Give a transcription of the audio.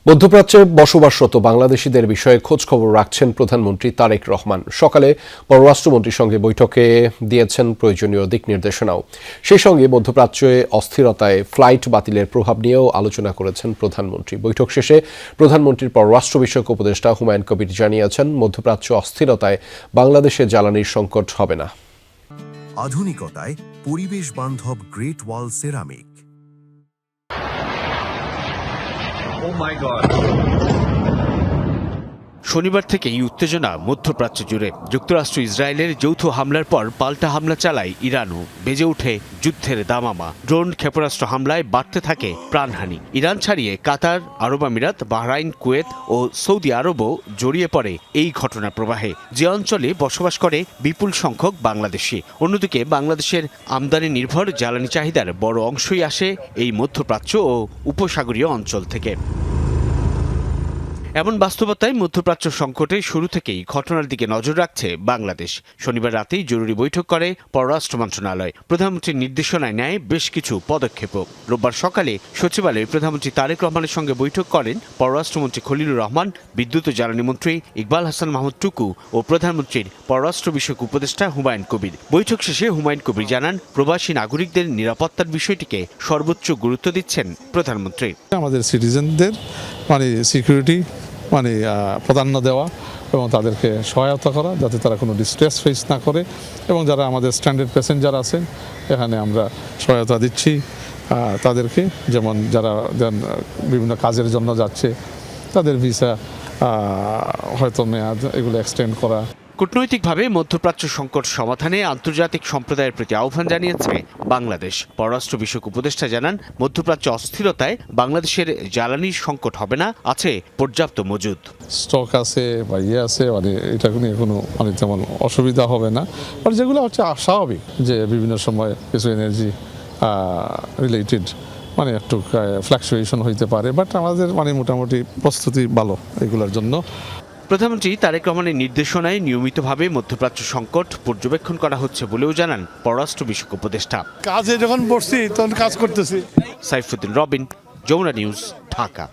মধ্যপ্রাচ্যে বসবাসরত বাংলাদেশিদের বিষয়ে খোঁজখবর রাখছেন প্রধানমন্ত্রী তারেক রহমান। সকালে পররাষ্ট্রমন্ত্রীর সঙ্গে বৈঠকে দিয়েছেন প্রয়োজনীয় দিক নির্দেশনাও। সেই সঙ্গে মধ্যপ্রাচ্যে অস্থিরতায় ফ্লাইট বাতিলের প্রভাব নিয়েও আলোচনা করেছেন প্রধানমন্ত্রী। বৈঠক শেষে প্রধানমন্ত্রীর পররাষ্ট্র বিষয়ক উপদেষ্টা হুমায়ুন কবির জানিয়েছেন, মধ্যপ্রাচ্য অস্থিরতায় বাংলাদেশে জ্বালানির সংকট হবে না। আধুনিকতায় পরিবেশ বান্ধব গ্রেট ওয়াল সেরামিক। শনিবার থেকেই উত্তেজনা মধ্যপ্রাচ্য জুড়ে। যুক্তরাষ্ট্র ইসরায়েলের যৌথ হামলার পর পাল্টা হামলা চালায় ইরানও। বেজে ওঠে যুদ্ধের দামামা। ড্রোন ক্ষেপণাস্ত্র হামলায় বাড়তে থাকে প্রাণহানি। ইরান ছাড়িয়ে কাতার, আরব আমিরাত, বাহরাইন, কুয়েত ও সৌদি আরবও জড়িয়ে পড়ে এই ঘটনার প্রবাহে, যে অঞ্চলে বসবাস করে বিপুল সংখ্যক বাংলাদেশি। অন্যদিকে বাংলাদেশের আমদানি নির্ভর জ্বালানি চাহিদার বড় অংশই আসে এই মধ্যপ্রাচ্য ও উপসাগরীয় অঞ্চল থেকে। এমন বাস্তবতায় মধ্যপ্রাচ্য সংকটে শুরু থেকেই ঘটনার দিকে নজর রাখছে বাংলাদেশ। শনিবার রাতেই জরুরি বৈঠক করে পররাষ্ট্র মন্ত্রণালয়। প্রধানমন্ত্রীর নির্দেশনায় নেয় বেশ কিছু পদক্ষেপও। রোববার সকালে সচিবালয়ে প্রধানমন্ত্রী তারেক রহমানের সঙ্গে বৈঠক করেন পররাষ্ট্রমন্ত্রী খলিলুর রহমান, বিদ্যুৎ ও জ্বালানি মন্ত্রী ইকবাল হাসান মাহমুদ টুকু ও প্রধানমন্ত্রীর পররাষ্ট্র বিষয়ক উপদেষ্টা হুমায়ুন কবির। বৈঠক শেষে হুমায়ুন কবির জানান, প্রবাসী নাগরিকদের নিরাপত্তার বিষয়টিকে সর্বোচ্চ গুরুত্ব দিচ্ছেন প্রধানমন্ত্রী। আমাদের সিটিজেনদের সিকিউরিটি প্রাধান্য দেওয়া এবং তাদেরকে সহায়তা করা, যাতে তারা কোনো ডিস্ট্রেস ফেস না করে, এবং যারা আমাদের স্ট্যান্ডার্ড প্যাসেঞ্জার আছেন এখানে আমরা সহায়তা দিচ্ছি তাদেরকে, যেমন যারা বিভিন্ন কাজের জন্য যাচ্ছে তাদের ভিসা হয়তো মেয়াদ এগুলো এক্সটেন্ড করা। কূটনৈতিকভাবে মধ্যপ্রাচ্য সংকট সমাধানে আন্তর্জাতিক সম্প্রদায়ের প্রতি আহ্বান জানিয়েছে বাংলাদেশ। পররাষ্ট্র বিষয়ক উপদেষ্টা জানান, মধ্যপ্রাচ্য অস্থিরতায় বাংলাদেশের জ্বালানির সংকট হবে না, আছে পর্যাপ্ত মজুদ। স্টক আছে বা আছে, এটা কোনো তেমন অসুবিধা হবে না। আর যেগুলো হচ্ছে স্বাভাবিক, যে বিভিন্ন সময় কিছু এনার্জি রিলেটেড একটু ফ্লাকচুয়েশন হইতে পারে, বাট আমাদের মোটামুটি প্রস্তুতি ভালো এগুলোর জন্য। প্রধানমন্ত্রী তারেক রহমানের নির্দেশনায় নিয়মিতভাবে মধ্যপ্রাচ্য সংকট পর্যবেক্ষণ করা হচ্ছে বলেও জানান পররাষ্ট্র বিষয়ক উপদেষ্টা। কাজে যখন বসছি তখন কাজ করতেছি। সাইফুদ্দিন রবিন, যমুনা নিউজ, ঢাকা।